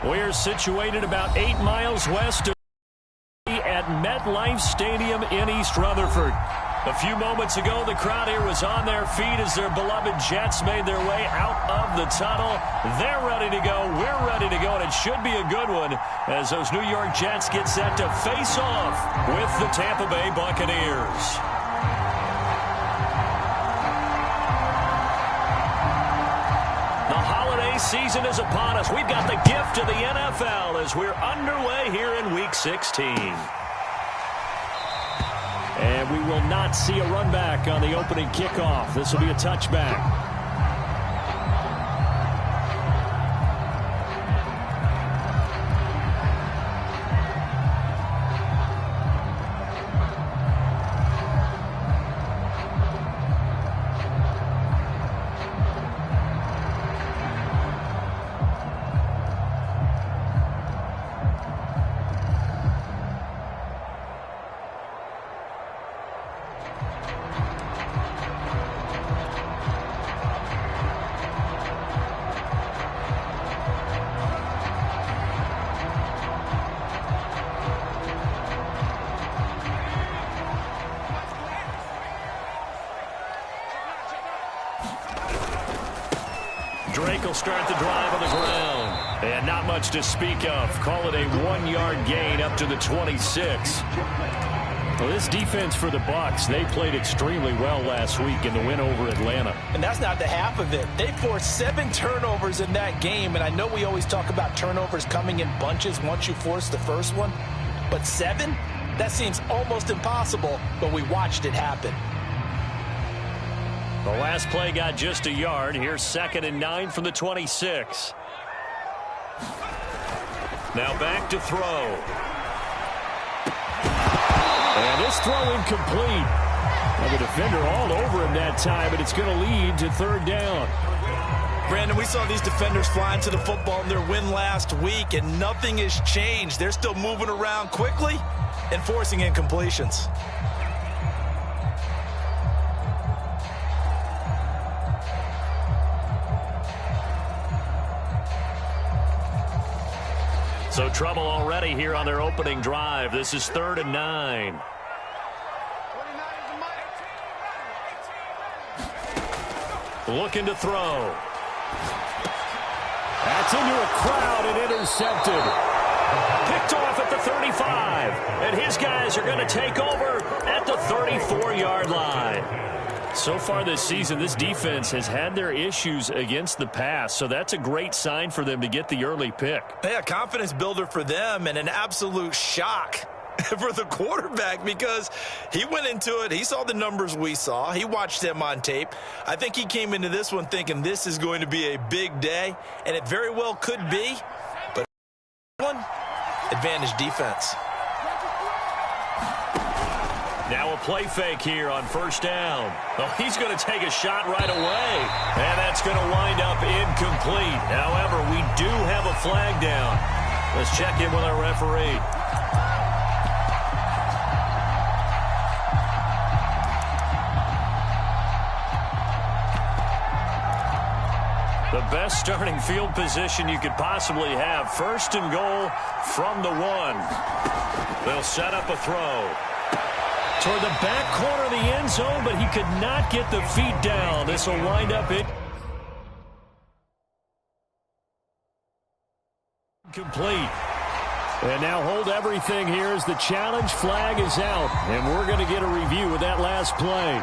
We're situated about 8 miles west of at MetLife Stadium in East Rutherford. A few moments ago, the crowd here was on their feet as their beloved Jets made their way out of the tunnel. They're ready to go. We're ready to go, and it should be a good one as those New York Jets get set to face off with the Tampa Bay Buccaneers. The holiday season is upon us. We've got the gift of the NFL as we're underway here in Week 16. And we will not see a run back on the opening kickoff. This will be a touchback. Drake will start the drive on the ground. And not much to speak of. Call it a 1-yard gain up to the 26. Well, this defense for the Bucs, they played extremely well last week in the win over Atlanta. And that's not the half of it. They forced 7 turnovers in that game. And I know we always talk about turnovers coming in bunches once you force the first one. But 7? That seems almost impossible, but we watched it happen. The last play got just a yard. Here's 2nd and 9 from the 26. Now back to throw. And this throw incomplete. Well, the defender all over him that time, but it's going to lead to 3rd down. Brandon, we saw these defenders flying to the football in their win last week, and nothing has changed. They're still moving around quickly and forcing incompletions. So trouble already here on their opening drive. This is 3rd and 9. Looking to throw. That's into a crowd and intercepted. Picked off at the 35. And his guys are going to take over at the 34-yard line. So far this season, this defense has had their issues against the pass, so that's a great sign for them to get the early pick. Yeah, confidence builder for them and an absolute shock for the quarterback because he went into it. He saw the numbers we saw. He watched them on tape. I think he came into this one thinking this is going to be a big day, and it very well could be, but one advantage defense. Now a play fake here on 1st down. Oh, he's going to take a shot right away. And that's going to wind up incomplete. However, we do have a flag down. Let's check in with our referee. The best starting field position you could possibly have. 1st and goal from the 1. They'll set up a throw toward the back corner of the end zone, but he could not get the feet down. This will wind up incomplete. And now hold everything here as the challenge flag is out. And we're going to get a review of that last play.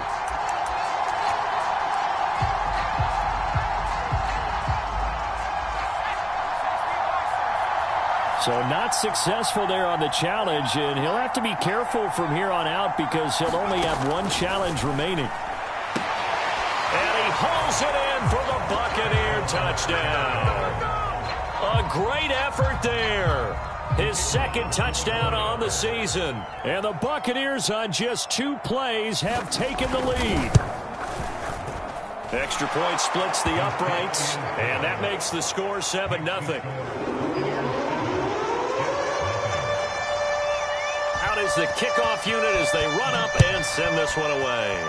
So not successful there on the challenge, and he'll have to be careful from here on out because he'll only have 1 challenge remaining. And he hauls it in for the Buccaneer touchdown. A great effort there. His 2nd touchdown on the season. And the Buccaneers on just 2 plays have taken the lead. Extra point splits the uprights, and that makes the score 7-0. Is the kickoff unit as they run up and send this one away.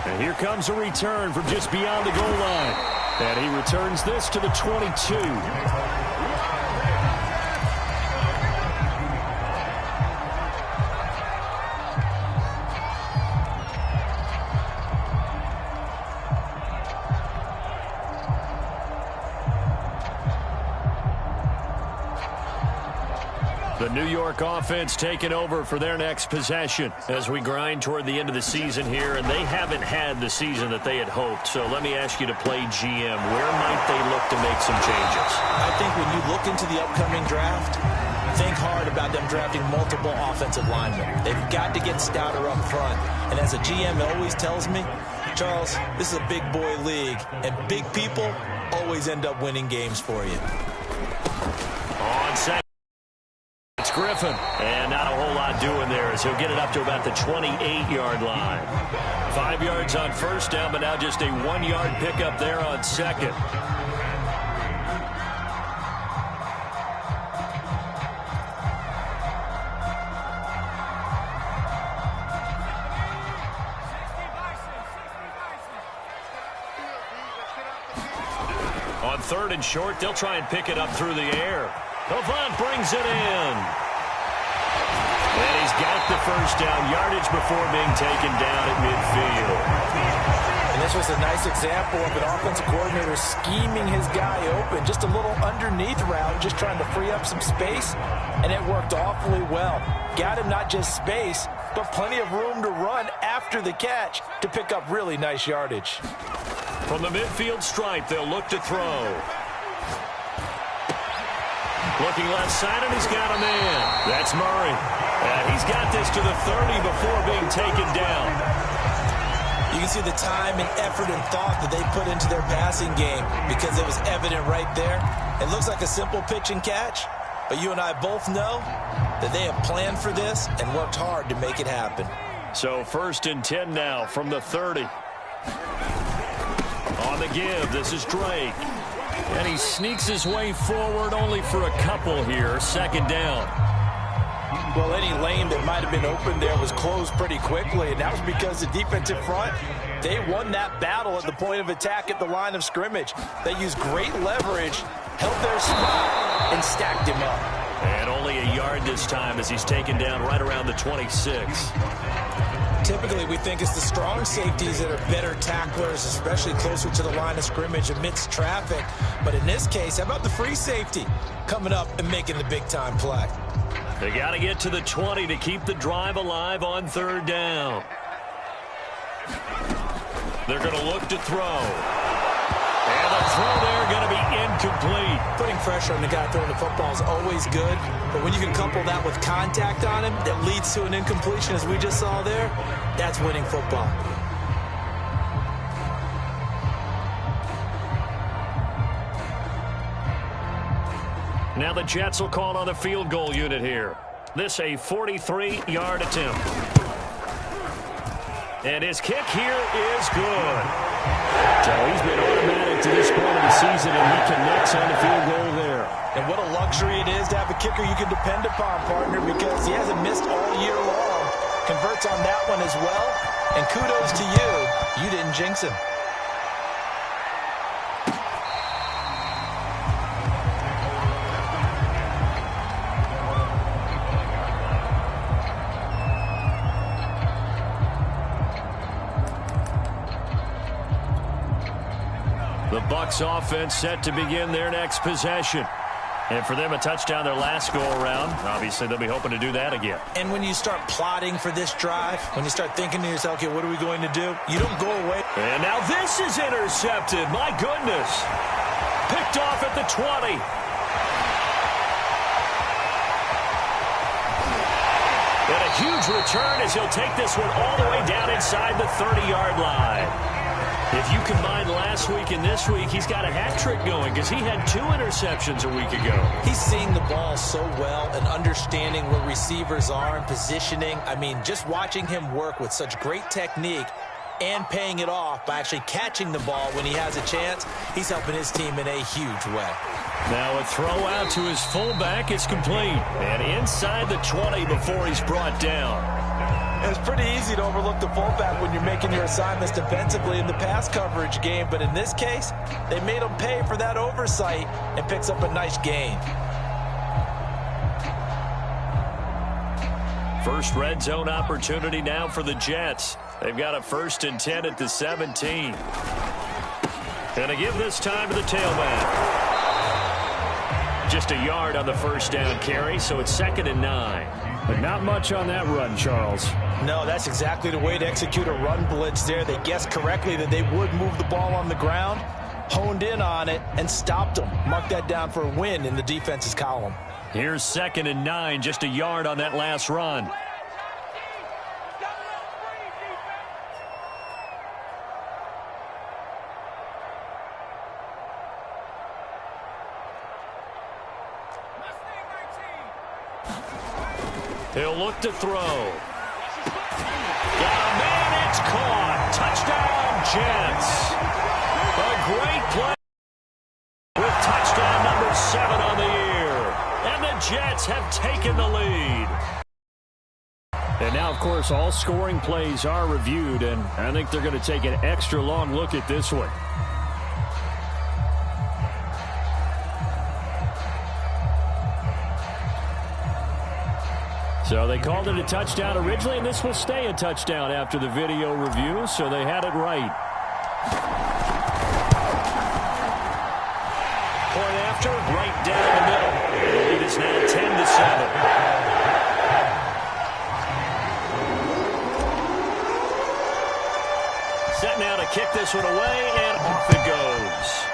And here comes a return from just beyond the goal line. And he returns this to the 22. The New York offense taking over for their next possession as we grind toward the end of the season here, and they haven't had the season that they had hoped. So let me ask you to play GM. Where might they look to make some changes? I think when you look into the upcoming draft, think hard about them drafting multiple offensive linemen. They've got to get stouter up front. And as a GM always tells me, Charles, this is a big boy league, and big people always end up winning games for you. On second. Griffin, and not a whole lot doing there as he'll get it up to about the 28-yard line. 5 yards on first down, but now just a 1-yard pickup there on second. On third and short, they'll try and pick it up through the air. Avant brings it in. And he's got the first down, yardage before being taken down at midfield. And this was a nice example of an offensive coordinator scheming his guy open. Just a little underneath route, just trying to free up some space, and it worked awfully well. Got him not just space, but plenty of room to run after the catch to pick up really nice yardage. From the midfield stripe, they'll look to throw. Looking left side, and he's got a man. That's Murray. He's got this to the 30 before being taken down. You can see the time and effort and thought that they put into their passing game because it was evident right there. It looks like a simple pitch and catch, but you and I both know that they have planned for this and worked hard to make it happen. So 1st and 10 now from the 30. On the give, this is Drake. And he sneaks his way forward only for a couple here. 2nd down. Well, any lane that might have been open there was closed pretty quickly, and that was because the defensive front, they won that battle at the point of attack at the line of scrimmage. They used great leverage, held their spot, and stacked him up. And only a yard this time as he's taken down right around the 26. Typically, we think it's the strong safeties that are better tacklers, especially closer to the line of scrimmage amidst traffic. But in this case, how about the free safety coming up and making the big-time play? They got to get to the 20 to keep the drive alive on 3rd down. They're going to look to throw. And the throw there going to be incomplete. Putting pressure on the guy throwing the football is always good, but when you can couple that with contact on him that leads to an incompletion, as we just saw there, that's winning football. Now the Jets will call on the field goal unit here. This a 43-yard attempt. And his kick here is good. So he's been automatic to this point of the season, and he connects on the field goal there. And what a luxury it is to have a kicker you can depend upon, partner, because he hasn't missed all year long. Converts on that one as well. And kudos to you. You didn't jinx him. The Bucs offense set to begin their next possession. And for them, a touchdown their last go-around. Obviously, they'll be hoping to do that again. And when you start plotting for this drive, when you start thinking to yourself, okay, what are we going to do? You don't go away. And now this is intercepted. My goodness. Picked off at the 20. And a huge return as he'll take this one all the way down inside the 30-yard line. If you combine last week and this week, he's got a hat trick going because he had 2 interceptions a week ago. He's seeing the ball so well and understanding where receivers are and positioning. I mean, just watching him work with such great technique, and paying it off by actually catching the ball when he has a chance. He's helping his team in a huge way. Now a throw out to his fullback is complete. And inside the 20 before he's brought down. It's pretty easy to overlook the fullback when you're making your assignments defensively in the pass coverage game. But in this case, they made him pay for that oversight and picks up a nice gain. First red zone opportunity now for the Jets. They've got a 1st and 10 at the 17. And to give this time to the tailback. Just a yard on the first down carry, so it's 2nd and 9. But not much on that run, Charles. No, that's exactly the way to execute a run blitz there. They guessed correctly that they would move the ball on the ground, honed in on it, and stopped them. Mark that down for a win in the defense's column. Here's 2nd and 9, just a yard on that last run. He'll look to throw. Got a man, it's caught. Touchdown, Jets. A great play with touchdown number 7 on the year. And the Jets have taken the lead. And now, of course, all scoring plays are reviewed, and I think they're going to take an extra long look at this one. So they called it a touchdown originally, and this will stay a touchdown after the video review, so they had it right. Point after, right down the middle. The lead is now 10-7. Set now to kick this one away, and off it goes.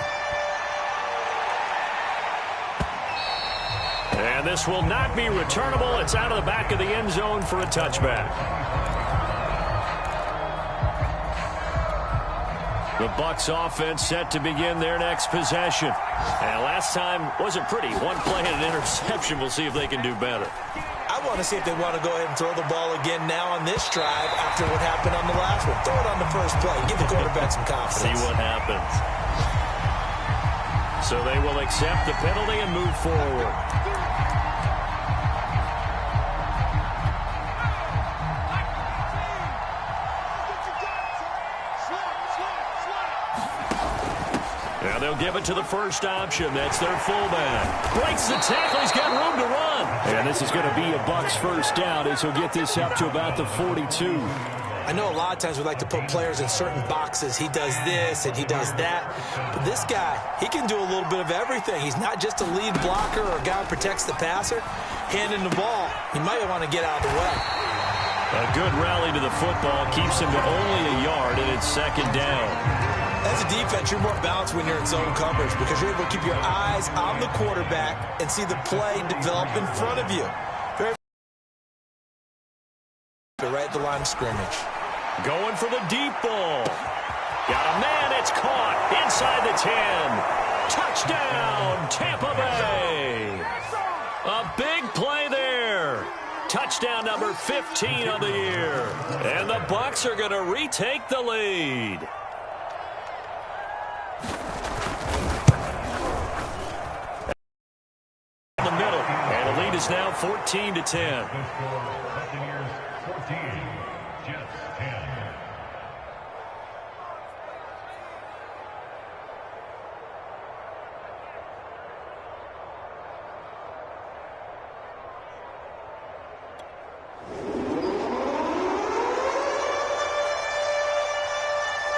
And this will not be returnable. It's out of the back of the end zone for a touchback. The Bucs offense set to begin their next possession. And last time wasn't pretty. One play and an interception. We'll see if they can do better. I want to see if they want to go ahead and throw the ball again now on this drive after what happened on the last one. Throw it on the first play. Give the quarterback some confidence. See what happens. So they will accept the penalty and move forward. Now they'll give it to the first option. That's their fullback. Breaks the tackle. He's got room to run. And this is going to be a Bucs first down as he'll get this up to about the 42. I know a lot of times we like to put players in certain boxes. He does this and he does that. But this guy, he can do a little bit of everything. He's not just a lead blocker or a guy who protects the passer. Handing the ball, he might want to get out of the way. A good rally to the football keeps him to only a yard, and it's 2nd down. As a defense, you're more balanced when you're in zone coverage because you're able to keep your eyes on the quarterback and see the play develop in front of you. Right at the line of scrimmage. Going for the deep ball. Got a man, it's caught inside the 10. Touchdown, Tampa Bay. A big play there. Touchdown number 15 on the year. And the Bucs are going to retake the lead. In the middle, and the lead is now 14-10.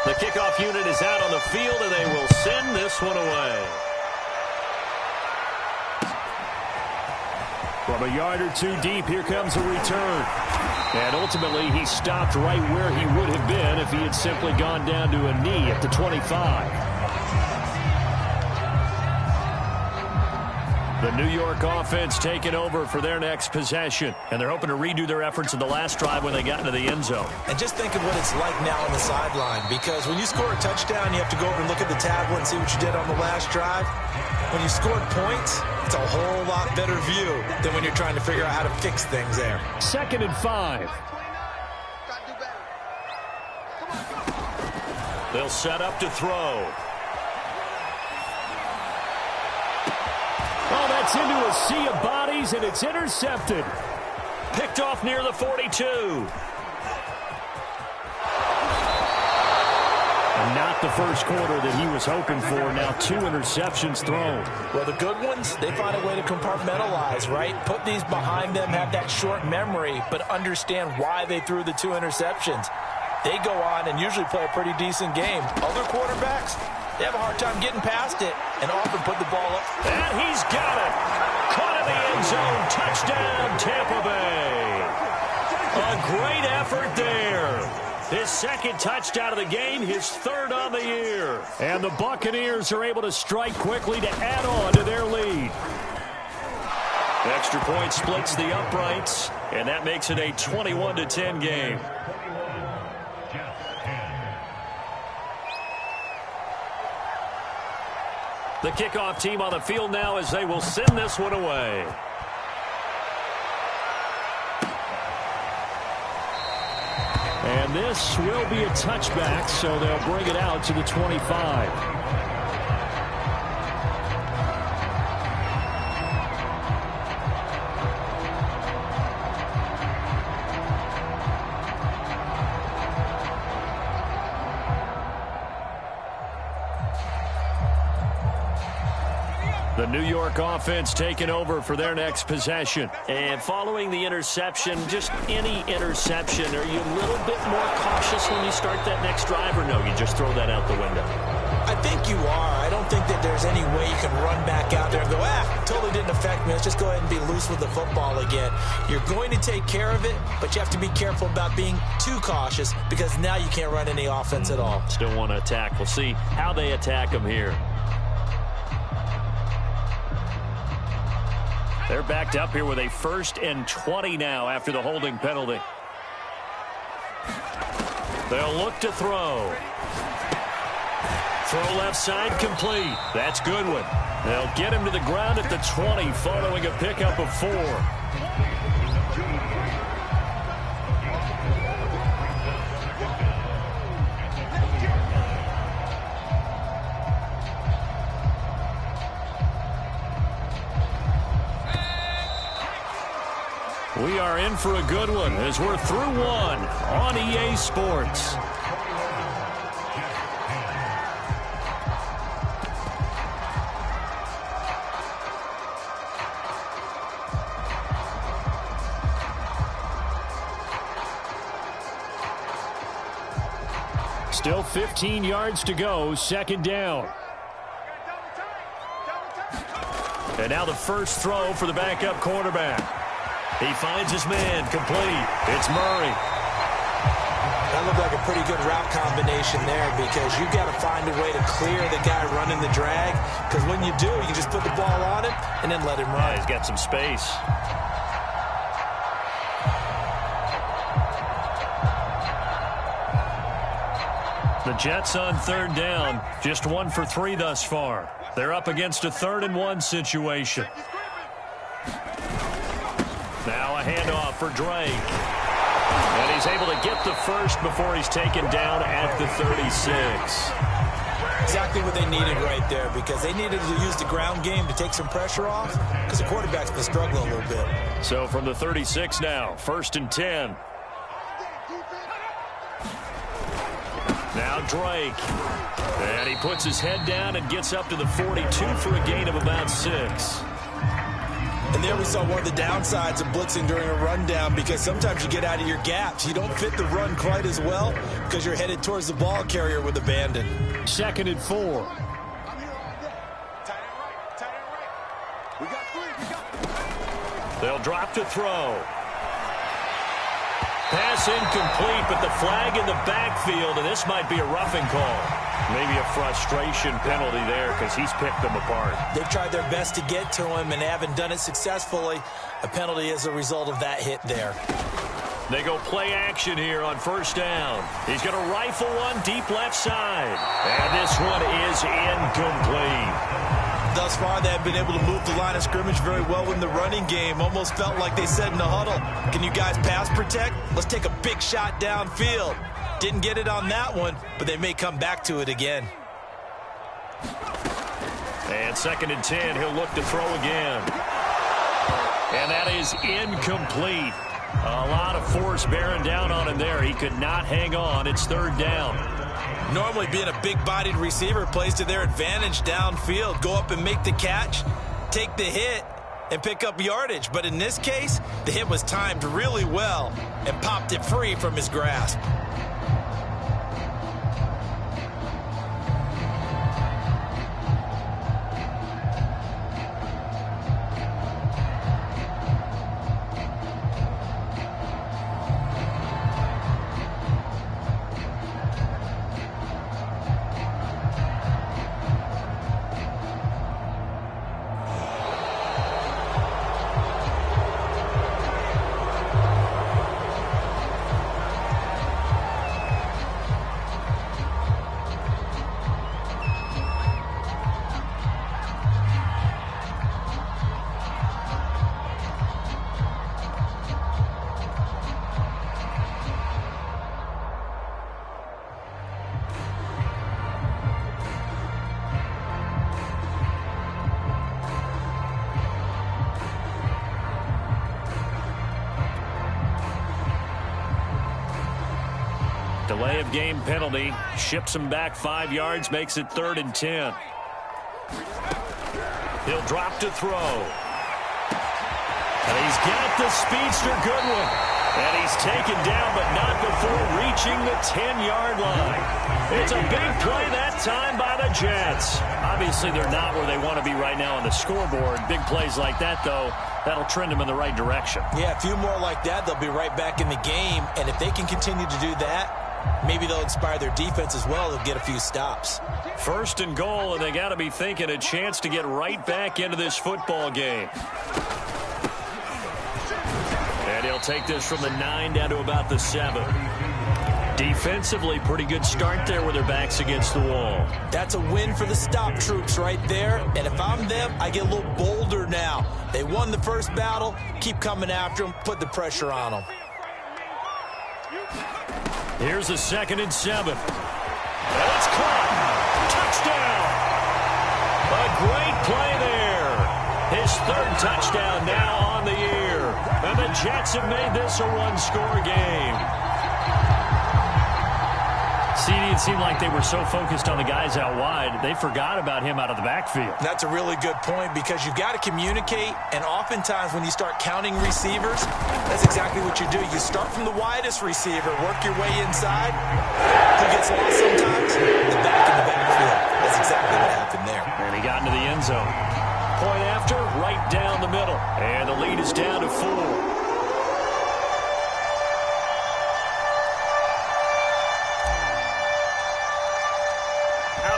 The kickoff unit is out on the field, and they will send this one away. From a yard or two deep, here comes a return. And ultimately, he stopped right where he would have been if he had simply gone down to a knee at the 25. The New York offense taking over for their next possession. And they're hoping to redo their efforts in the last drive when they got into the end zone. And just think of what it's like now on the sideline. Because when you score a touchdown, you have to go over and look at the tablet and see what you did on the last drive. When you scored points, it's a whole lot better view than when you're trying to figure out how to fix things there. 2nd and 5. They'll set up to throw. Oh, that's into a sea of bodies, and it's intercepted. Picked off near the 42. Not the first quarter that he was hoping for. Now 2 interceptions thrown. Well, the good ones, they find a way to compartmentalize, right? Put these behind them, have that short memory, but understand why they threw the 2 interceptions. They go on and usually play a pretty decent game. Other quarterbacks, they have a hard time getting past it and often put the ball up. And he's got it. Caught in the end zone. Touchdown, Tampa Bay. A great effort there. His second touchdown of the game, his 3rd on the year. And the Buccaneers are able to strike quickly to add on to their lead. Extra point splits the uprights, and that makes it a 21-10 game. The kickoff team on the field now as they will send this one away. And this will be a touchback, so they'll bring it out to the 25. The New York offense taking over for their next possession. And following the interception, just any interception, are you a little bit more cautious when you start that next drive, or no, you just throw that out the window? I think you are. I don't think that there's any way you can run back out there and go, totally didn't affect me. Let's just go ahead and be loose with the football again. You're going to take care of it, but you have to be careful about being too cautious because now you can't run any offense at all. Still want to attack. We'll see how they attack them here. They're backed up here with a 1st and 20 now after the holding penalty. They'll look to throw. Throw left side complete. That's Goodwin. They'll get him to the ground at the 20 following a pickup of 4. We are in for a good one as we're through 1 on EA Sports. Still 15 yards to go, 2nd down. And now the first throw for the backup quarterback. He finds his man, complete. It's Murray. That looked like a pretty good route combination there because you've got to find a way to clear the guy running the drag because when you do, you just put the ball on him and then let him run. Yeah, he's got some space. The Jets on 3rd down, just 1 for 3 thus far. They're up against a 3rd and 1 situation. Now a handoff for Drake. And he's able to get the first before he's taken down at the 36. Exactly what they needed right there because they needed to use the ground game to take some pressure off because the quarterback's been struggling a little bit. So from the 36 now, 1st and 10. Now Drake. And he puts his head down and gets up to the 42 for a gain of about 6. And there we saw one of the downsides of blitzing during a rundown because sometimes you get out of your gaps. You don't fit the run quite as well because you're headed towards the ball carrier with abandon. 2nd and 4. They'll drop to throw. Pass incomplete, but the flag in the backfield, and this might be a roughing call. Maybe a frustration penalty there because he's picked them apart. They've tried their best to get to him and haven't done it successfully. A penalty is a result of that hit there. They go play action here on 1st down. He's going to rifle one deep left side. And this one is incomplete. Thus far, they have been able to move the line of scrimmage very well in the running game. Almost felt like they said in the huddle, can you guys pass protect? Let's take a big shot downfield. Didn't get it on that one, but they may come back to it again. And 2nd and 10, he'll look to throw again. And that is incomplete. A lot of force bearing down on him there. He could not hang on. It's 3rd down. Normally being a big-bodied receiver plays to their advantage downfield. Go up and make the catch, take the hit, and pick up yardage. But in this case, the hit was timed really well and popped it free from his grasp. Delay of game penalty. Ships him back 5 yards. Makes it 3rd and 10. He'll drop to throw. And he's got the speedster Goodwin. And he's taken down, but not before reaching the 10-yard line. It's a big play that time by the Jets. Obviously, they're not where they want to be right now on the scoreboard. Big plays like that, though, that'll trend them in the right direction. Yeah, a few more like that, they'll be right back in the game. And if they can continue to do that, maybe they'll inspire their defense as well. They'll get a few stops. 1st and goal, and they got to be thinking a chance to get right back into this football game. And he'll take this from the 9 down to about the 7. Defensively, pretty good start there with their backs against the wall. That's a win for the stop troops right there. And if I'm them, I get a little bolder now. They won the first battle. Keep coming after them. Put the pressure on them. Here's a 2nd and 7. And it's caught. Touchdown. A great play there. His 3rd touchdown now on the year. And the Jets have made this a one-score game. CD, it seemed like they were so focused on the guys out wide, they forgot about him out of the backfield. That's a really good point because you've got to communicate, and oftentimes when you start counting receivers, that's exactly what you do. You start from the widest receiver, work your way inside. Who gets lost sometimes? The back in the backfield. That's exactly what happened there. And he got into the end zone. Point after, right down the middle. And the lead is down to 4.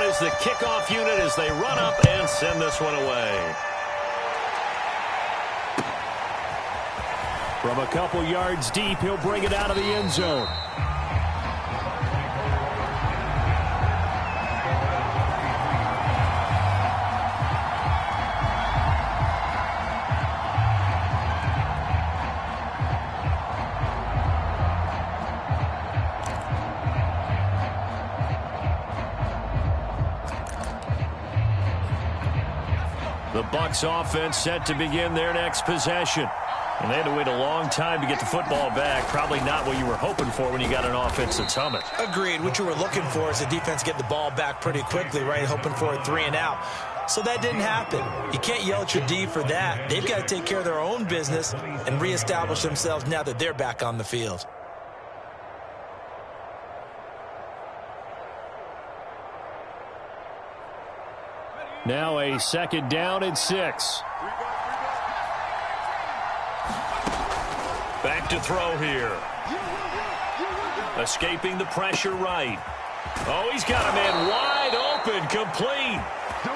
Is the kickoff unit as they run up and send this one away. From a couple yards deep, he'll bring it out of the end zone. The Bucs offense set to begin their next possession. And they had to wait a long time to get the football back. Probably not what you were hoping for when you got an offense that's humming. Agreed. What you were looking for is the defense get the ball back pretty quickly, right? Hoping for a 3 and out. So that didn't happen. You can't yell at your D for that. They've got to take care of their own business and reestablish themselves now that they're back on the field. Now a 2nd down and 6. Back to throw here. Escaping the pressure right. Oh, he's got a man wide open, complete.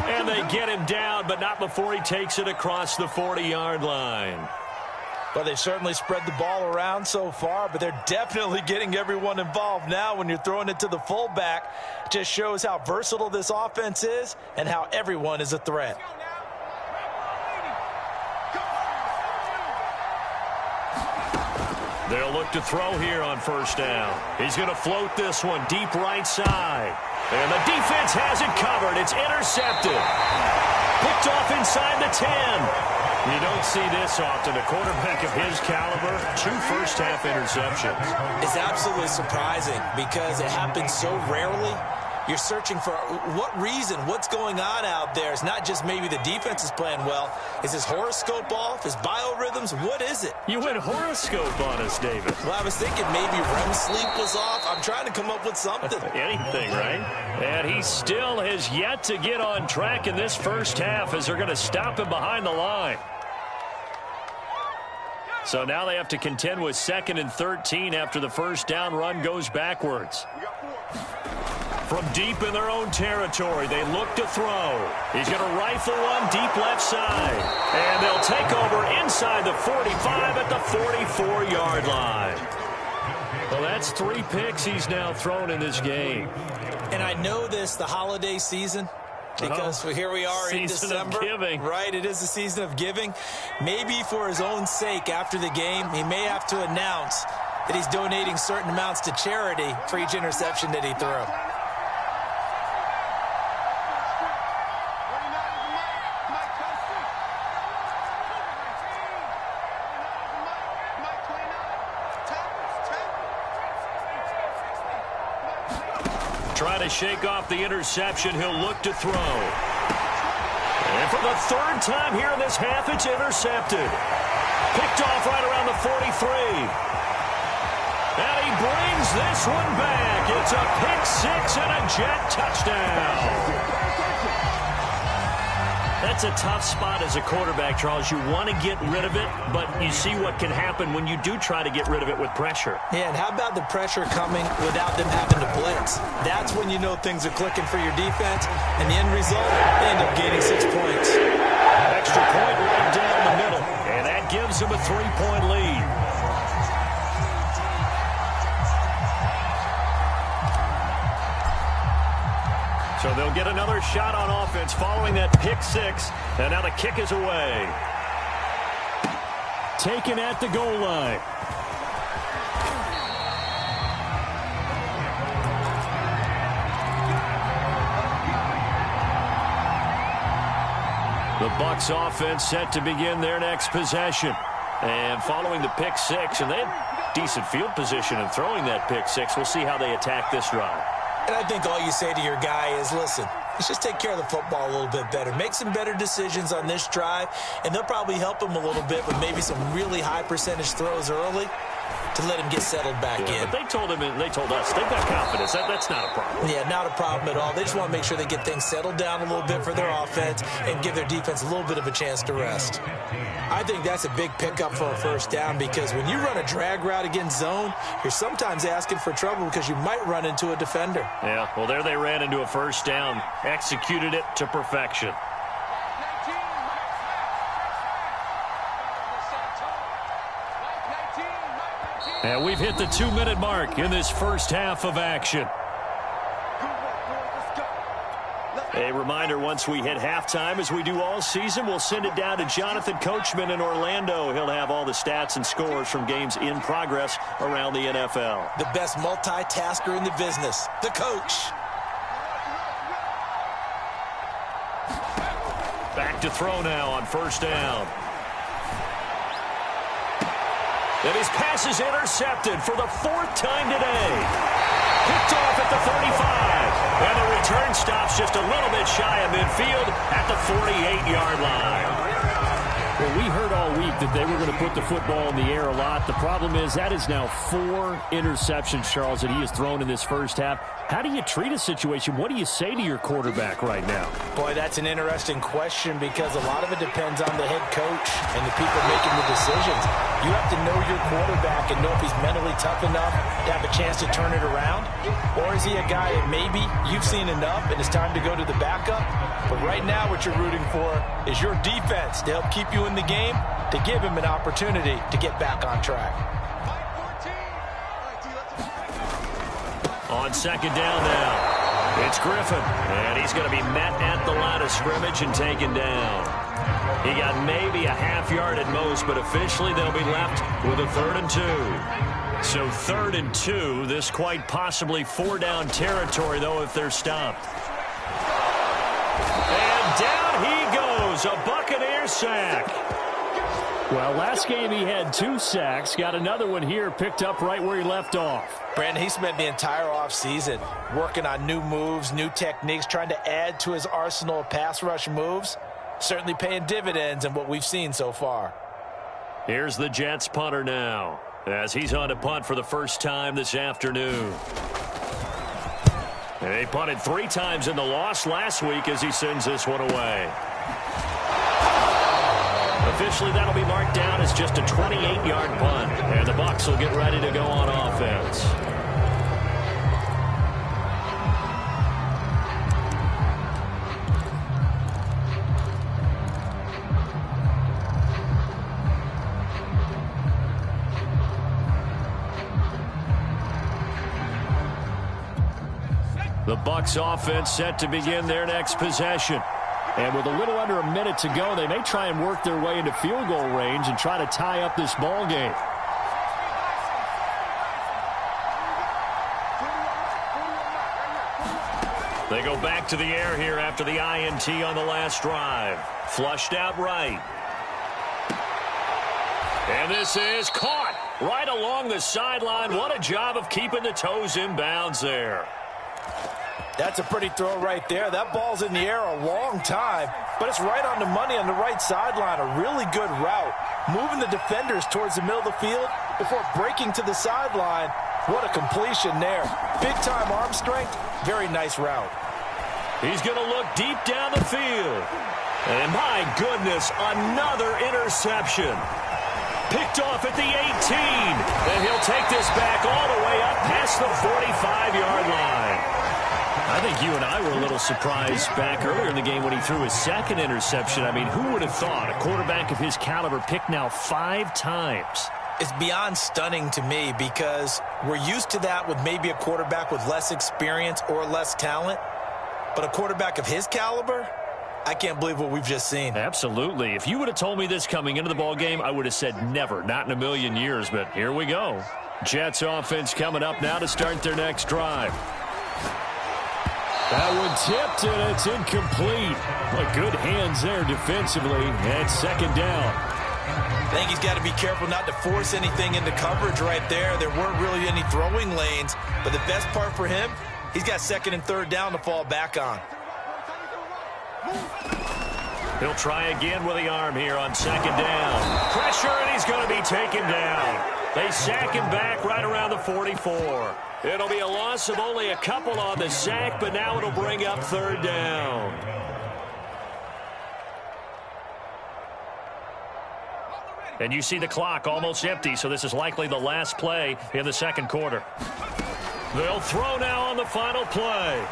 And they get him down, but not before he takes it across the 40-yard line. Well, they've certainly spread the ball around so far, but they're definitely getting everyone involved now when you're throwing it to the fullback. It just shows how versatile this offense is and how everyone is a threat. They'll look to throw here on first down. He's going to float this one deep right side. And the defense has it covered. It's intercepted. Picked off inside the 10. You don't see this often. A quarterback of his caliber, 2 first-half interceptions. It's absolutely surprising because it happens so rarely. You're searching for what reason, what's going on out there. It's not just maybe the defense is playing well. Is his horoscope off? His biorhythms? What is it? You went horoscope on us, David. Well, I was thinking maybe REM sleep was off. I'm trying to come up with something. Anything, right? And he still has yet to get on track in this first half as they're going to stop him behind the line. So now they have to contend with 2nd and 13 after the first down run goes backwards. From deep in their own territory, they look to throw. He's going to rifle one deep left side. And they'll take over inside the 45 at the 44-yard line. Well, that's 3 picks he's now thrown in this game. And I know this, the holiday season, because here we are in December. Season of giving. Right, it is the season of giving. Maybe for his own sake after the game, he may have to announce that he's donating certain amounts to charity for each interception that he threw. Trying to shake off the interception. He'll look to throw. And for the 3rd time here in this half, it's intercepted. Picked off right around the 43. And he brings this one back. It's a pick 6 and a jet touchdown. That's a tough spot as a quarterback, Charles. You want to get rid of it, but you see what can happen when you do try to get rid of it with pressure. Yeah, and how about the pressure coming without them having to blitz? That's when you know things are clicking for your defense, and the end result, they end up gaining 6 points. Extra point right down the middle, and that gives them a 3-point lead. So they'll get another shot on offense following that pick 6. And now the kick is away. Taken at the goal line. The Bucs offense set to begin their next possession. And following the pick 6, and they had decent field position in throwing that pick 6. We'll see how they attack this drive. And I think all you say to your guy is, listen, let's just take care of the football a little bit better. Make some better decisions on this drive, and they'll probably help him a little bit with maybe some really high percentage throws early to let him get settled back in. But they told us, they've got confidence. That's not a problem. Yeah, not a problem at all. They just want to make sure they get things settled down a little bit for their offense and give their defense a little bit of a chance to rest. I think that's a big pickup for a first down because when you run a drag route against zone, you're sometimes asking for trouble because you might run into a defender. Yeah, well, there they ran into a first down, executed it to perfection. And we've hit the 2-minute mark in this first half of action. A reminder, once we hit halftime, as we do all season, we'll send it down to Jonathan Coachman in Orlando. He'll have all the stats and scores from games in progress around the NFL. The best multitasker in the business, the coach. Back to throw now on first down. And his pass is intercepted for the 4th time today. Picked off at the 35. And the return stops just a little bit shy of midfield at the 48-yard line. Well, we heard all week that they were going to put the football in the air a lot. The problem is that is now 4 interceptions, Charles, that he has thrown in this first half. How do you treat a situation? What do you say to your quarterback right now? Boy, that's an interesting question because a lot of it depends on the head coach and the people making the decisions. You have to know your quarterback and know if he's mentally tough enough to have a chance to turn it around. Or is he a guy that maybe you've seen enough and it's time to go to the backup? But right now what you're rooting for is your defense to help keep you in the game, to give him an opportunity to get back on track. On second down now, it's Griffin, and he's going to be met at the line of scrimmage and taken down. He got maybe a half yard at most, but officially they'll be left with a 3rd and 2. So 3rd and 2, this quite possibly 4-down territory, though, if they're stopped. And down he goes, a Buccaneer sack. Well, last game he had 2 sacks, got another one here, picked up right where he left off. Brandon, he spent the entire offseason working on new moves, new techniques, trying to add to his arsenal of pass rush moves. Certainly paying dividends in what we've seen so far. Here's the Jets punter now, as he's on to punt for the first time this afternoon. And they punted 3 times in the loss last week as he sends this one away. Officially, that'll be marked down as just a 28-yard punt, and the Bucs will get ready to go on offense. The Bucs offense set to begin their next possession. And with a little under a minute to go, they may try and work their way into field goal range and try to tie up this ball game. They go back to the air here after the INT on the last drive. Flushed out right. And this is caught right along the sideline. What a job of keeping the toes in bounds there. That's a pretty throw right there. That ball's in the air a long time, but it's right on the money on the right sideline. A really good route. Moving the defenders towards the middle of the field before breaking to the sideline. What a completion there. Big-time arm strength. Very nice route. He's going to look deep down the field. And my goodness, another interception. Picked off at the 18. And he'll take this back all the way up past the 45-yard line. I think you and I were a little surprised back earlier in the game when he threw his 2nd interception. I mean, who would have thought a quarterback of his caliber picked now 5 times? It's beyond stunning to me because we're used to that with maybe a quarterback with less experience or less talent. But a quarterback of his caliber, I can't believe what we've just seen. Absolutely. If you would have told me this coming into the ball game, I would have said never, not in a million years. But here we go. Jets offense coming up now to start their next drive. That one tipped, and it's incomplete. But good hands there defensively, and 2nd down. I think he's got to be careful not to force anything into coverage right there. There weren't really any throwing lanes, but the best part for him, he's got 2nd and 3rd down to fall back on. He'll try again with the arm here on 2nd down. Pressure, and he's going to be taken down. They sack him back right around the 44. It'll be a loss of only a couple on the sack, but now it'll bring up 3rd down. And you see the clock almost empty, so this is likely the last play in the 2nd quarter. They'll throw now on the final play.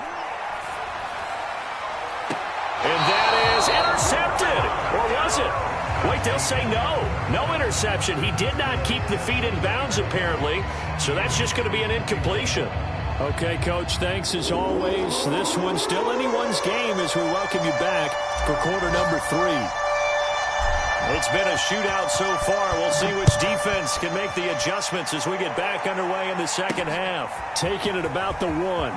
And that is intercepted. Or was it? Wait, they'll say no. No interception. He did not keep the feet in bounds, apparently. So that's just going to be an incompletion. Okay, Coach, thanks as always. This one's still anyone's game as we welcome you back for quarter number 3. It's been a shootout so far. We'll see which defense can make the adjustments as we get back underway in the 2nd half. Taking it about the 1.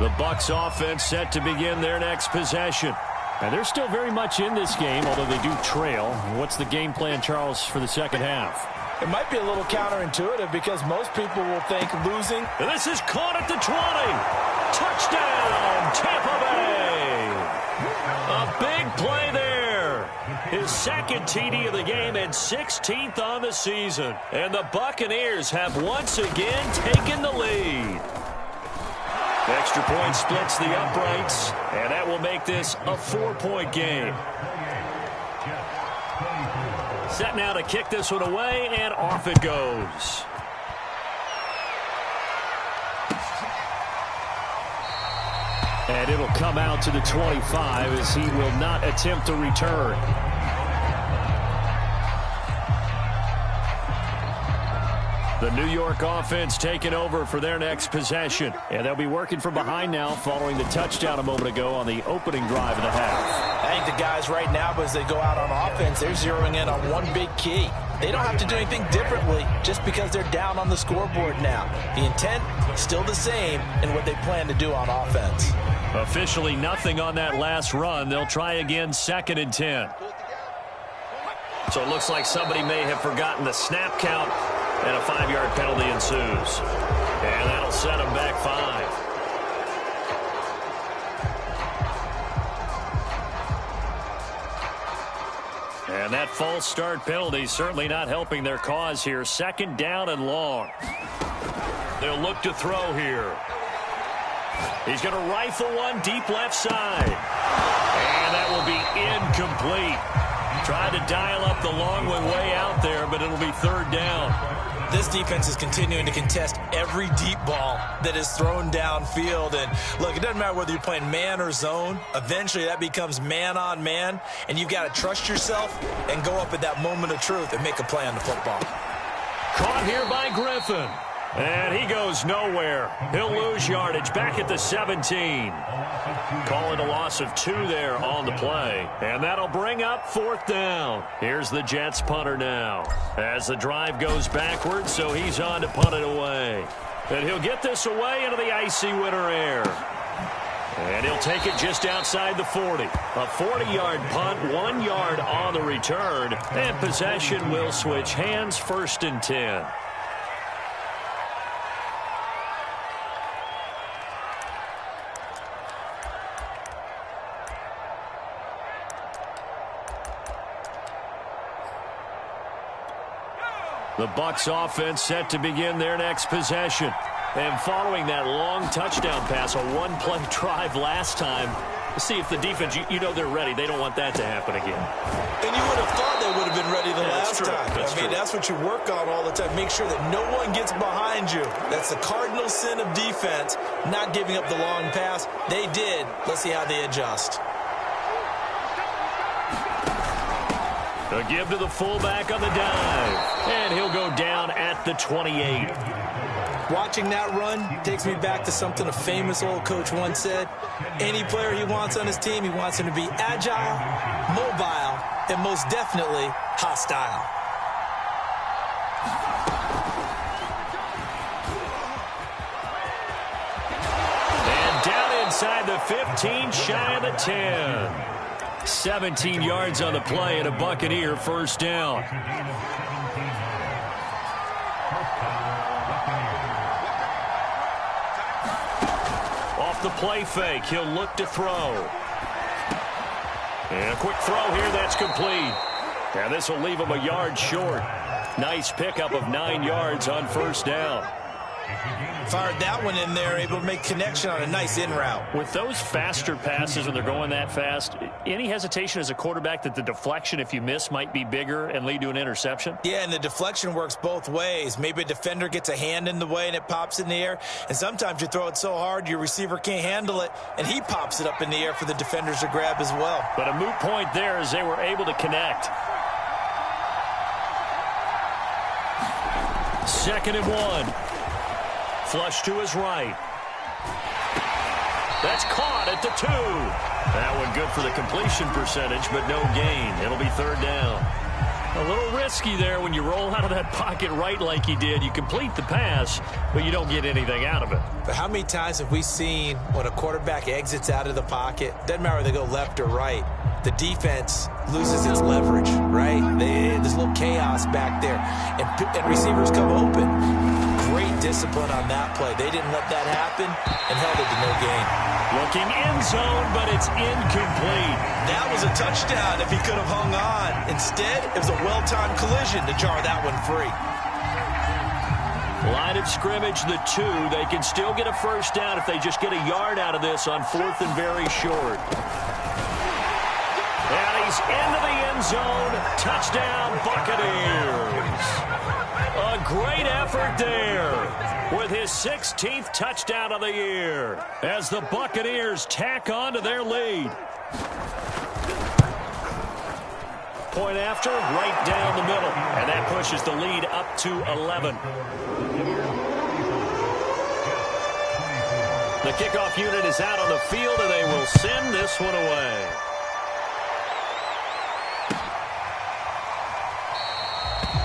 The Bucs offense set to begin their next possession. And they're still very much in this game, although they do trail. What's the game plan, Charles, for the 2nd half? It might be a little counterintuitive because most people will think losing. And this is caught at the 20. Touchdown, Tampa Bay. A big play there. His 2nd TD of the game and 16th on the season. And the Buccaneers have once again taken the lead. Extra point splits the uprights, and that will make this a 4-point game. Set now to kick this one away, and off it goes. And it'll come out to the 25 as he will not attempt to return. The New York offense taking over for their next possession. And they'll be working from behind now following the touchdown a moment ago on the opening drive of the half. I think the guys right now, as they go out on offense, they're zeroing in on one big key. They don't have to do anything differently just because they're down on the scoreboard now. The intent still the same in what they plan to do on offense. Officially nothing on that last run. They'll try again 2nd and 10. So it looks like somebody may have forgotten the snap count, and a 5-yard penalty ensues. And that'll set them back 5. And that false start penalty certainly not helping their cause here. 2nd down and long. They'll look to throw here. He's going to rifle one deep left side. And that will be incomplete. Tried to dial up the long one way out there, but it'll be 3rd down. This defense is continuing to contest every deep ball that is thrown downfield. And, look, it doesn't matter whether you're playing man or zone. Eventually that becomes man on man, and you've got to trust yourself and go up at that moment of truth and make a play on the football. Caught here by Griffin. And he goes nowhere. He'll lose yardage back at the 17. Calling a loss of 2 there on the play. And that'll bring up 4th down. Here's the Jets punter now. As the drive goes backwards, so he's on to punt it away. And he'll get this away into the icy winter air. And he'll take it just outside the 40. A 40-yard punt, 1 yard on the return. And possession will switch hands, 1st and 10. The Bucs offense set to begin their next possession. And following that long touchdown pass, a 1-play drive last time, see if the defense, you know they're ready. They don't want that to happen again. And you would have thought they would have been ready the last time. That's what you work on all the time. Make sure that no one gets behind you. That's the cardinal sin of defense, not giving up the long pass. They did. Let's see how they adjust. A give to the fullback on the dive. And he'll go down at the 28. Watching that run takes me back to something a famous old coach once said. Any player he wants on his team, he wants him to be agile, mobile, and most definitely hostile. And down inside the 15, shy of the 10. 17 yards on the play and a Buccaneer 1st down. Off the play fake, he'll look to throw. And a quick throw here, that's complete. And this will leave him a yard short. Nice pickup of 9 yards on 1st down. Fired that one in there, able to make connection on a nice in route. With those faster passes when they're going that fast, any hesitation as a quarterback that the deflection, if you miss, might be bigger and lead to an interception? Yeah, and the deflection works both ways. Maybe a defender gets a hand in the way and it pops in the air. And sometimes you throw it so hard your receiver can't handle it, and he pops it up in the air for the defenders to grab as well. But a moot point there as they were able to connect. 2nd and 1. Flush to his right. That's caught at the 2. That one good for the completion percentage, but no gain. It'll be 3rd down. A little risky there when you roll out of that pocket right like he did. You complete the pass, but you don't get anything out of it. But how many times have we seen when a quarterback exits out of the pocket, doesn't matter whether they go left or right, the defense loses its leverage, right? There's a little chaos back there, and receivers come open. Great discipline on that play. They didn't let that happen and held it to no gain. Looking end zone, but it's incomplete. That was a touchdown if he could have hung on. Instead, it was a well-timed collision to jar that one free. Line of scrimmage, the 2. They can still get a 1st down if they just get a yard out of this on 4th and very short. And he's into the end zone. Touchdown, Buccaneers. A great effort there with his 16th touchdown of the year as the Buccaneers tack on to their lead. point after, right down the middle. And that pushes the lead up to 11. The kickoff unit is out on the field, and they will send this one away.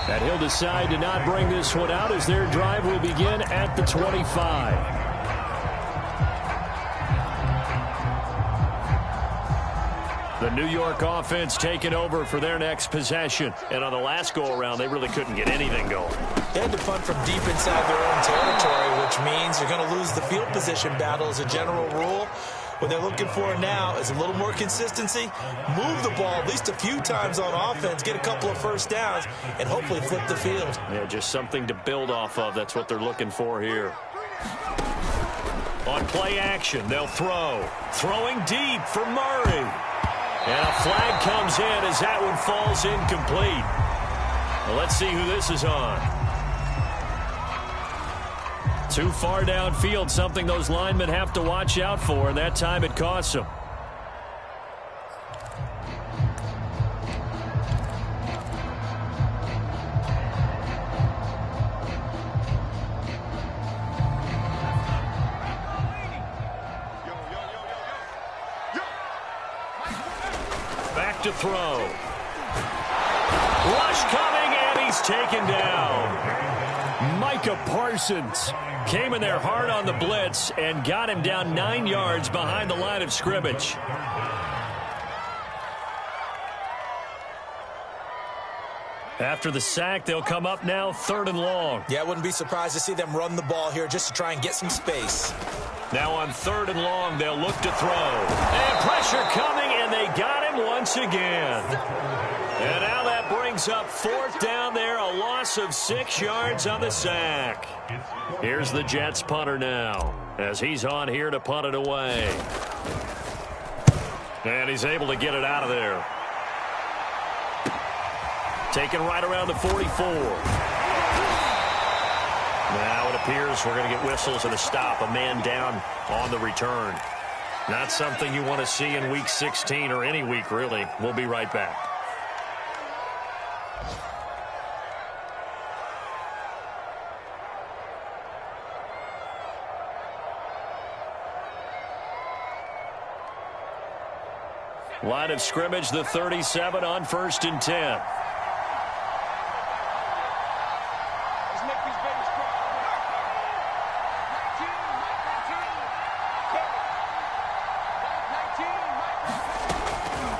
And he'll decide to not bring this one out as their drive will begin at the 25. The New York offense taking over for their next possession. And on the last go-around, they really couldn't get anything going. They had to punt from deep inside their own territory, which means you're going to lose the field position battle as a general rule. What they're looking for now is a little more consistency, move the ball at least a few times on offense, get a couple of first downs, and hopefully flip the field. Yeah, just something to build off of. That's what they're looking for here. On play action, they'll throw. Throwing deep for Murray. And a flag comes in as that one falls incomplete. Well, let's see who this is on. Too far downfield, something those linemen have to watch out for, and that time it costs them. Back to throw. Rush coming, and he's taken down. Micah Parsons came in there hard on the blitz and got him down 9 yards behind the line of scrimmage. After the sack, they'll come up now 3rd and long. Yeah, I wouldn't be surprised to see them run the ball here just to try and get some space. Now on 3rd and long, they'll look to throw. And pressure coming, and they got him once again. And now that brings up 4th down there, a loss of 6 yards on the sack. Here's the Jets punter now, as he's on here to punt it away. And he's able to get it out of there. Taken right around the 44. Now it appears we're going to get whistles and a stop. A man down on the return. Not something you want to see in Week 16 or any week, really. We'll be right back. Line of scrimmage, the 37 on 1st and 10.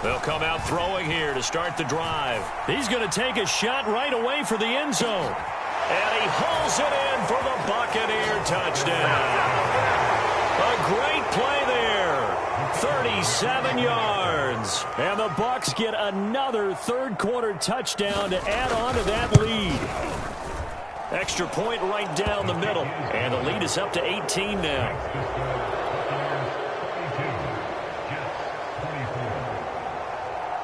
They'll come out throwing here to start the drive. He's going to take a shot right away for the end zone. And he hauls it in for the Buccaneer touchdown. A great play there. 37 yards. And the Bucs get another third-quarter touchdown to add on to that lead. Extra point right down the middle. And the lead is up to 18 now.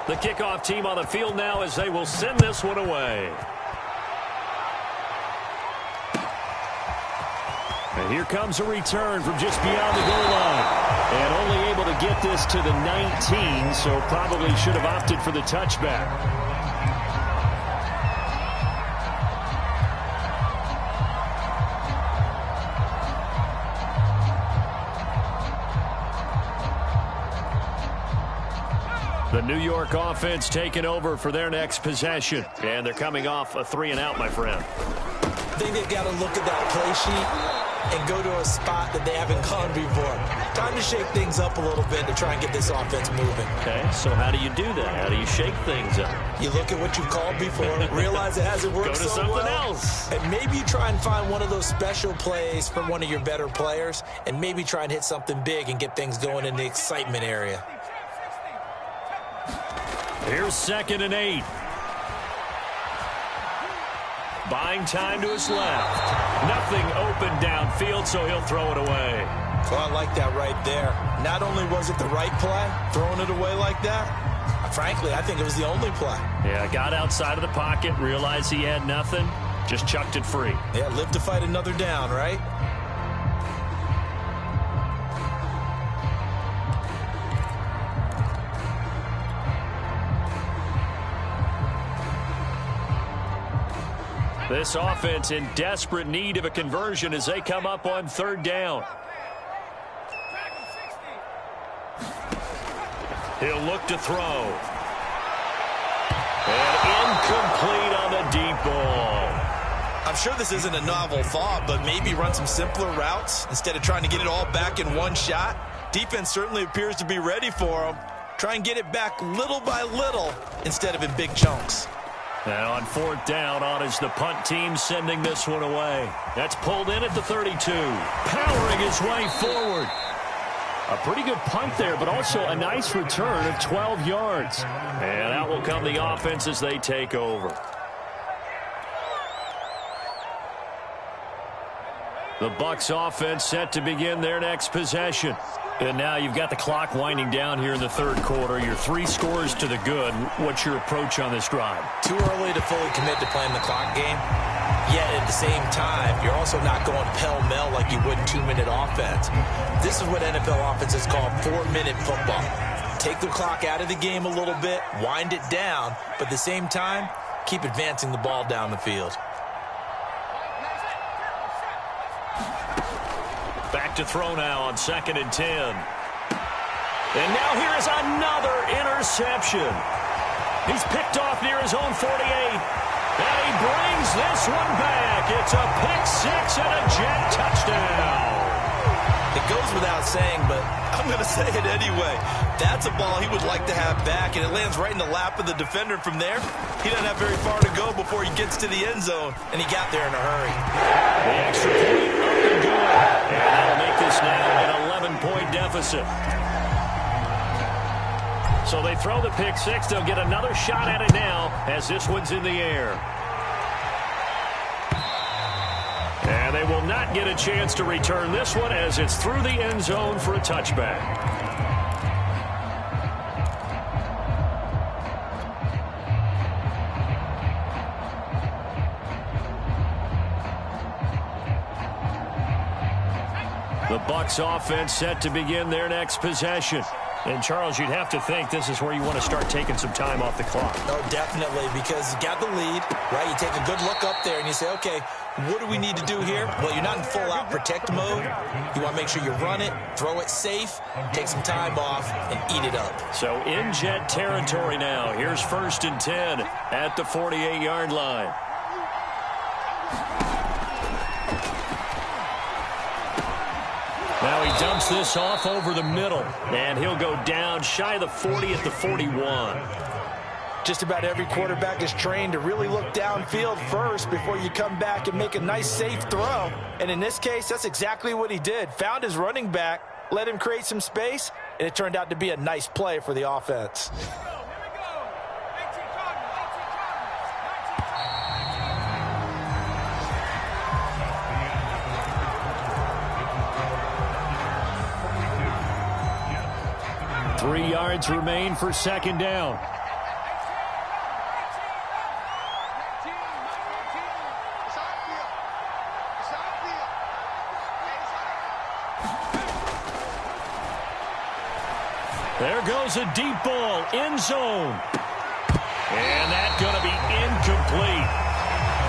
The kickoff team on the field now as they will send this one away. And here comes a return from just beyond the goal line. And only able to get this to the 19, so probably should have opted for the touchback. The New York offense taking over for their next possession. And they're coming off a 3-and-out, my friend. I think they've got to look at that play sheet and go to a spot that they haven't gone before. Time to shake things up a little bit to try and get this offense moving. Okay, so how do you do that? How do you shake things up? You look at what you've called before, realize it hasn't worked go to so something well, else. and maybe you try and find one of those special plays from one of your better players, and maybe try and hit something big and get things going in the excitement area. Here's 2nd and 8. Buying time to his left. Nothing open downfield, so he'll throw it away. So I like that right there. Not only was it the right play, throwing it away like that, frankly, I think it was the only play. Yeah, got outside of the pocket, realized he had nothing, just chucked it free. Yeah, live to fight another down, right? This offense in desperate need of a conversion as they come up on third down. He'll look to throw. And incomplete on the deep ball. I'm sure this isn't a novel thought, but maybe run some simpler routes instead of trying to get it all back in one shot. Defense certainly appears to be ready for him. Try and get it back little by little instead of in big chunks. And on fourth down, on is the punt team sending this one away. That's pulled in at the 32. Powering his way forward. A pretty good punt there, but also a nice return of 12 yards. And out will come the offense as they take over. The Bucs offense set to begin their next possession. And now you've got the clock winding down here in the third quarter. Your 3 scores to the good. What's your approach on this drive? Too early to fully commit to playing the clock game. Yet at the same time, you're also not going pell-mell like you would in 2-minute offense. This is what NFL offenses call 4-minute football. Take the clock out of the game a little bit, wind it down, but at the same time, keep advancing the ball down the field. Back to throw now on 2nd and 10. And now here is another interception. He's picked off near his own 48. And he brings this one back. It's a pick-6 and a Jet touchdown. It goes without saying, but I'm going to say it anyway. That's a ball he would like to have back, and it lands right in the lap of the defender from there. He doesn't have very far to go before he gets to the end zone, and he got there in a hurry. The extra point up and good. And that'll make this now an 11-point deficit. So they throw the pick-6. They'll get another shot at it now as this one's in the air. And they will not get a chance to return this one as it's through the end zone for a touchback. The Bucs offense set to begin their next possession. And, Charles, you'd have to think this is where you want to start taking some time off the clock. Oh, definitely, because you got the lead, right? You take a good look up there and you say, okay, what do we need to do here? Well, you're not in full-out protect mode. You want to make sure you run it, throw it safe, take some time off, and eat it up. So in Jet territory now. Here's 1st and 10 at the 48-yard line. Now he dumps this off over the middle, and he'll go down shy of the 40 at the 41. Just about every quarterback is trained to really look downfield first before you come back and make a nice, safe throw. And in this case, that's exactly what he did. Found his running back, let him create some space, and it turned out to be a nice play for the offense. Three yards remain for 2nd down. There goes a deep ball, end zone. And that's going to be incomplete.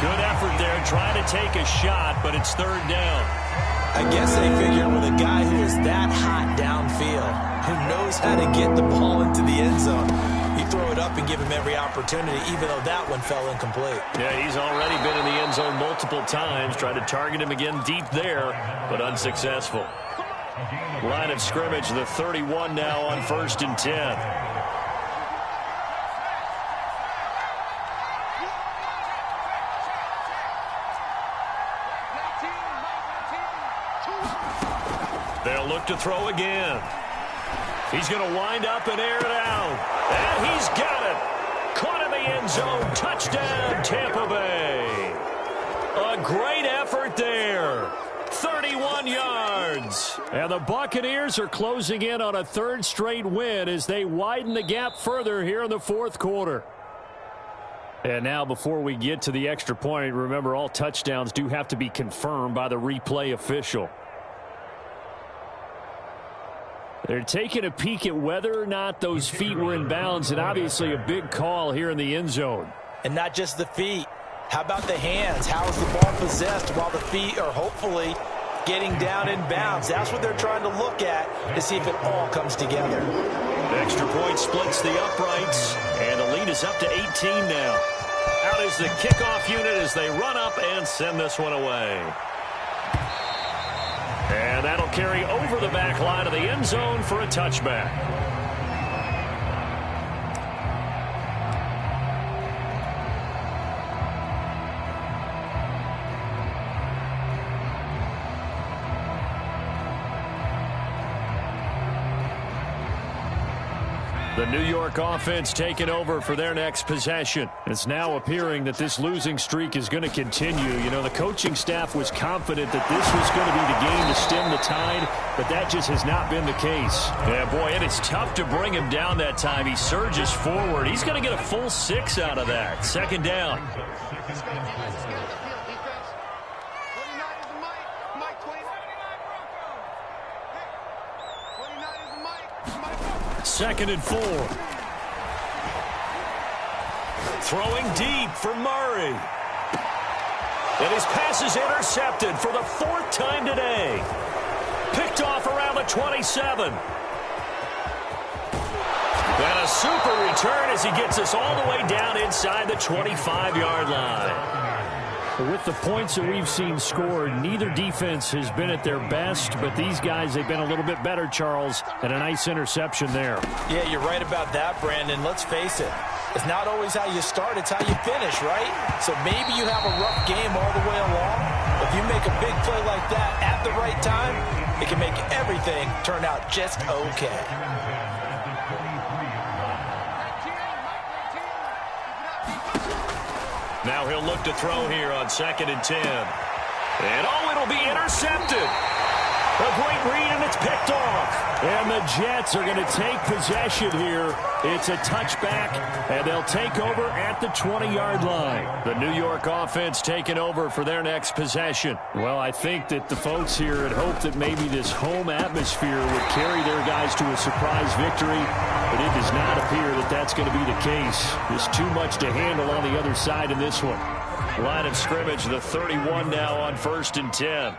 Good effort there, trying to take a shot, but it's 3rd down. I guess they figured with a guy who is that hot downfield, who knows how to get the ball into the end zone, you throw it up and give him every opportunity, even though that one fell incomplete. Yeah, he's already been in the end zone multiple times, tried to target him again deep there, but unsuccessful. Line of scrimmage, the 31 now on 1st and 10. They'll look to throw again. He's going to wind up and air it out. And he's got it. Caught in the end zone. Touchdown, Tampa Bay. A great effort there. 31 yards. And the Buccaneers are closing in on a 3rd straight win as they widen the gap further here in the 4th quarter. And now before we get to the extra point, remember all touchdowns do have to be confirmed by the replay official. They're taking a peek at whether or not those feet were in bounds, and obviously a big call here in the end zone. And not just the feet. How about the hands? How is the ball possessed while the feet are hopefully getting down in bounds? That's what they're trying to look at to see if it all comes together. Extra point splits the uprights, and the lead is up to 18 now. Out is the kickoff unit as they run up and send this one away. And that'll carry over the back line of the end zone for a touchback. The New York offense taking over for their next possession. It's now appearing that this losing streak is going to continue. You know, the coaching staff was confident that this was going to be the game to stem the tide, but that just has not been the case. Yeah, boy, and it's tough to bring him down that time. He surges forward. He's going to get a full 6 out of that. Second down. Second and 4. Throwing deep for Murray. And his pass is intercepted for the 4th time today. Picked off around the 27. And a super return as he gets us all the way down inside the 25-yard line. With the points that we've seen scored, neither defense has been at their best, but these guys, they've been a little bit better, Charles, and a nice interception there. Yeah, you're right about that, Brandon. Let's face it. It's not always how you start, it's how you finish, right? So maybe you have a rough game all the way along. If you make a big play like that at the right time, it can make everything turn out just okay. Now he'll look to throw here on 2nd and 10. And oh, it'll be intercepted. A great read, and it's picked off. And the Jets are going to take possession here. It's a touchback, and they'll take over at the 20-yard line. The New York offense taking over for their next possession. Well, I think that the folks here had hoped that maybe this home atmosphere would carry their guys to a surprise victory, but it does not appear that that's going to be the case. There's too much to handle on the other side in this one. Line of scrimmage, the 31 now on 1st and 10.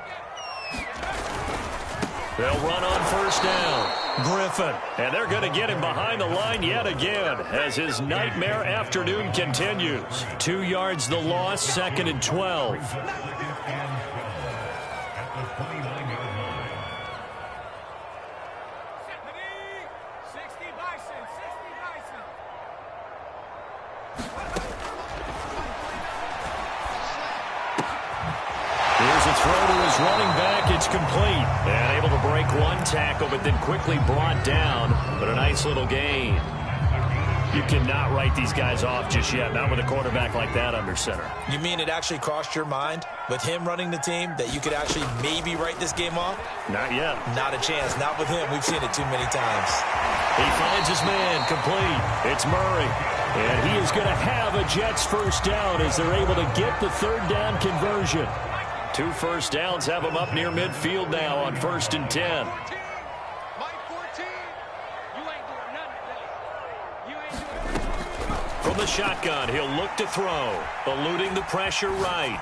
They'll run on 1st down. Griffin. And they're going to get him behind the line yet again as his nightmare afternoon continues. 2 yards the loss, 2nd and 12. Here's a throw to his running back. It's complete. And able to break one tackle, but then quickly brought down. But a nice little gain. You cannot write these guys off just yet, not with a quarterback like that under center. You mean it actually crossed your mind with him running the team that you could actually maybe write this game off? Not yet. Not a chance. Not with him. We've seen it too many times. He finds his man complete. It's Murray. And he is going to have a Jets first down as they're able to get the 3rd down conversion. 2 first downs have him up near midfield now on 1st and 10. From the shotgun, he'll look to throw, eluding the pressure right.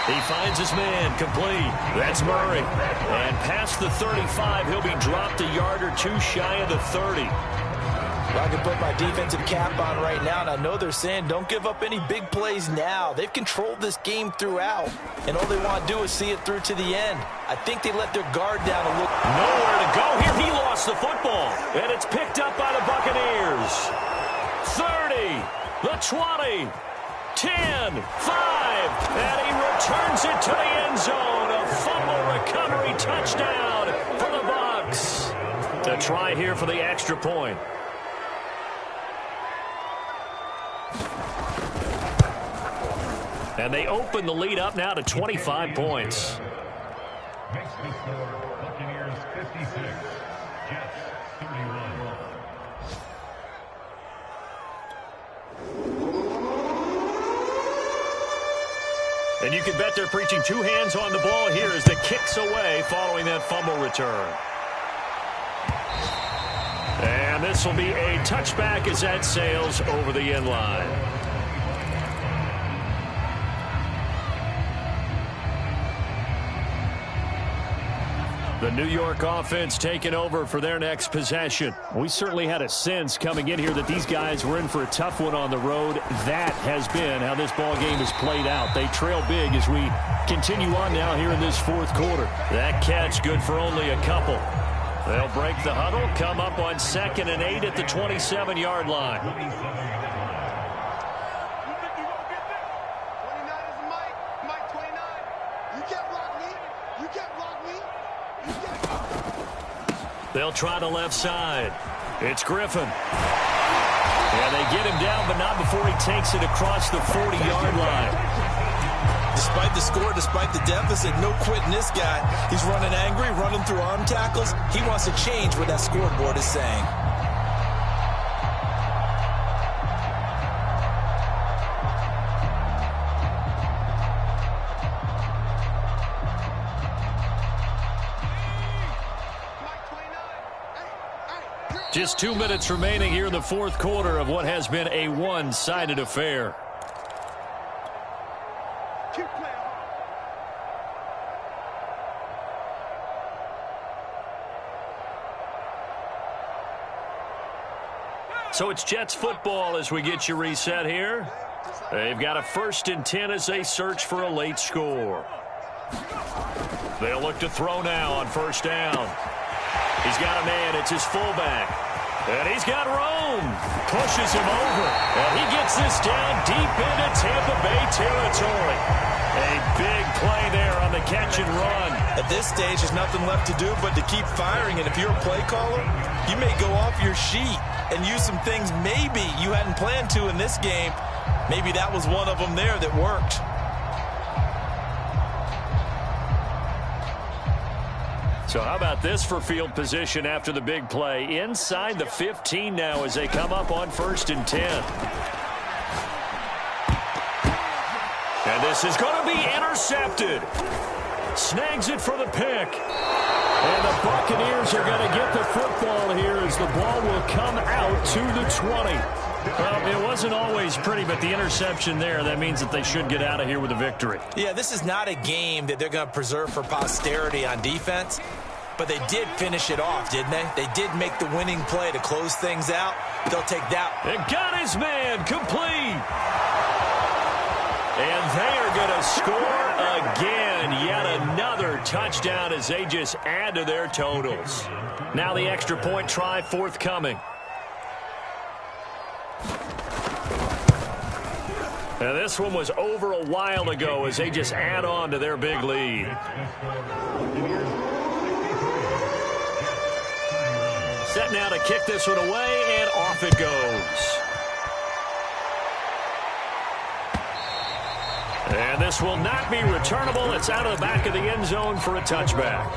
He finds his man complete. That's Murray. And past the 35, he'll be dropped a yard or 2 shy of the 30. Well, I can put my defensive cap on right now, and I know they're saying don't give up any big plays now. They've controlled this game throughout, and all they want to do is see it through to the end. I think they let their guard down a little. Nowhere to go here. He lost the football, and it's picked up by the Buccaneers. 30, the 20, 10, 5, and he returns it to the end zone. A fumble recovery touchdown for the Bucs. A try here for the extra point. And they open the lead up now to 25 points. Makes the score Buccaneers 56, Jets 31. And you can bet they're preaching 2 hands on the ball here as the kick's away following that fumble return. And this will be a touchback as that sails over the end line. The New York offense taking over for their next possession. We certainly had a sense coming in here that these guys were in for a tough one on the road. That has been how this ball game has played out. They trail big as we continue on now here in this fourth quarter. That catch good for only a couple. They'll break the huddle, come up on 2nd and 8 at the 27-yard line. They'll try the left side. It's Griffin. And they get him down, but not before he takes it across the 40-yard line. Despite the score, despite the deficit, no quitting this guy. He's running angry, running through arm tackles. He wants to change what that scoreboard is saying. Just 2 minutes remaining here in the fourth quarter of what has been a one-sided affair. So it's Jets football as we get you reset here. They've got a 1st and 10 as they search for a late score. They'll look to throw now on 1st down. He's got a man. It's his fullback. And he's got Rome. Pushes him over. And he gets this down deep into Tampa Bay territory. A big play there on the catch and run. At this stage, there's nothing left to do but to keep firing. And if you're a play caller, you may go off your sheet and use some things maybe you hadn't planned to in this game. Maybe that was one of them there that worked. So how about this for field position after the big play? Inside the 15 now as they come up on 1st and 10. And this is going to be intercepted. Snags it for the pick. And the Buccaneers are going to get the football here as the ball will come out to the 20. Well, it wasn't always pretty, but the interception there, that means that they should get out of here with a victory. Yeah, this is not a game that they're going to preserve for posterity on defense, but they did finish it off, didn't they? They did make the winning play to close things out. They'll take that. It got his man complete. And they are going to score again. Yet another touchdown as they just add to their totals. Now the extra point try forthcoming. And this one was over a while ago as they just add on to their big lead. Set now to kick this one away, and off it goes. And this will not be returnable. It's out of the back of the end zone for a touchback.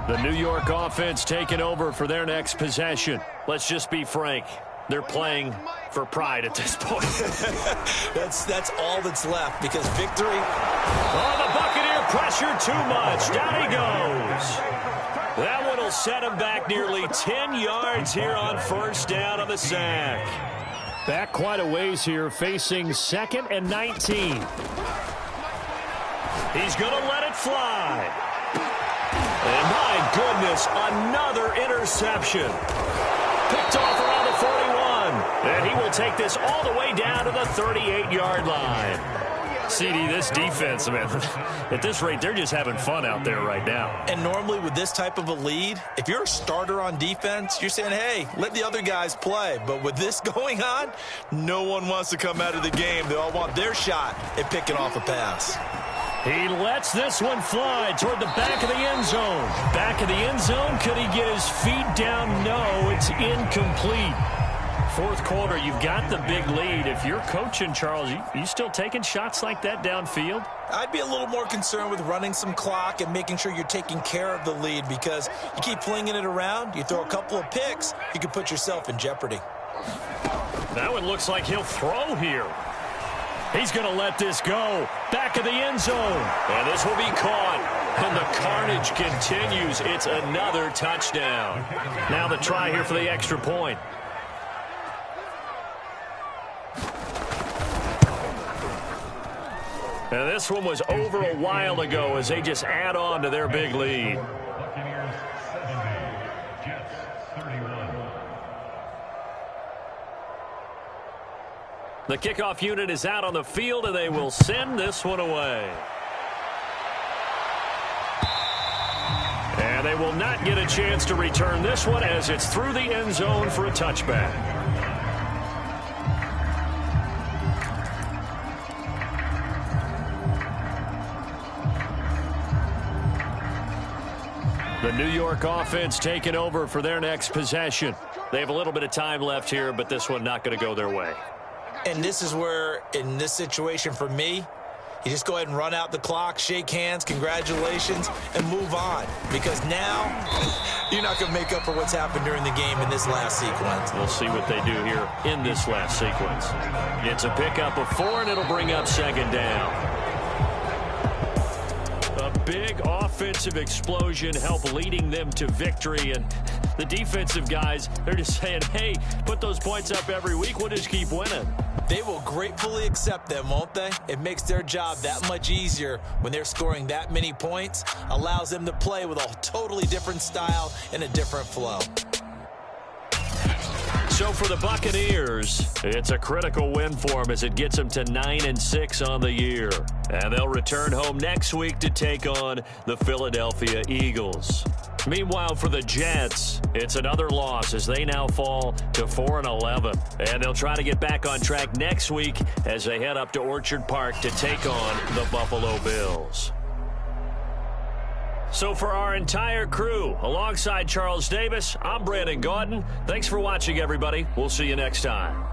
The New York offense taking over for their next possession. Let's just be frank. They're playing for pride at this point. That's all that's left because victory. Oh, the Buccaneer pressure too much. Down he goes. That one will set him back nearly 10 yards here on 1st down on the sack. Back quite a ways here, facing 2nd and 19. He's going to let it fly. And my goodness, another interception. Picked off around the 41. And he will take this all the way down to the 38-yard line. CD, this defense, man, at this rate, they're just having fun out there right now. And normally with this type of a lead, if you're a starter on defense, you're saying, hey, let the other guys play. But with this going on, no one wants to come out of the game. They all want their shot at picking off a pass. He lets this one fly toward the back of the end zone. Back of the end zone. Could he get his feet down? No, it's incomplete. Fourth quarter, you've got the big lead. If you're coaching, Charles, you still taking shots like that downfield? I'd be a little more concerned with running some clock and making sure you're taking care of the lead because you keep flinging it around, you throw a couple of picks, you can put yourself in jeopardy. That one looks like he'll throw here. He's going to let this go. Back of the end zone. And this will be caught. And the carnage continues. It's another touchdown. Now the try here for the extra point. And this one was over a while ago as they just add on to their big lead. Buccaneers 70, Jets 31. The kickoff unit is out on the field, and they will send this one away. And they will not get a chance to return this one as it's through the end zone for a touchback. The New York offense taking over for their next possession. They have a little bit of time left here, but this one not going to go their way. And this is where, in this situation for me, you just go ahead and run out the clock, shake hands, congratulations, and move on. Because now, you're not going to make up for what's happened during the game in this last sequence. We'll see what they do here in this last sequence. It's a pickup of 4, and it'll bring up second down. A big offensive explosion helped leading them to victory, and the defensive guys, they're just saying, hey, put those points up every week, we'll just keep winning. They will gratefully accept them, won't they? It makes their job that much easier when they're scoring that many points, allows them to play with a totally different style and a different flow. So for the Buccaneers, it's a critical win for them as it gets them to 9-6 on the year. And they'll return home next week to take on the Philadelphia Eagles. Meanwhile, for the Jets, it's another loss as they now fall to 4-11. And they'll try to get back on track next week as they head up to Orchard Park to take on the Buffalo Bills. So for our entire crew, alongside Charles Davis, I'm Brandon Gaudin. Thanks for watching, everybody. We'll see you next time.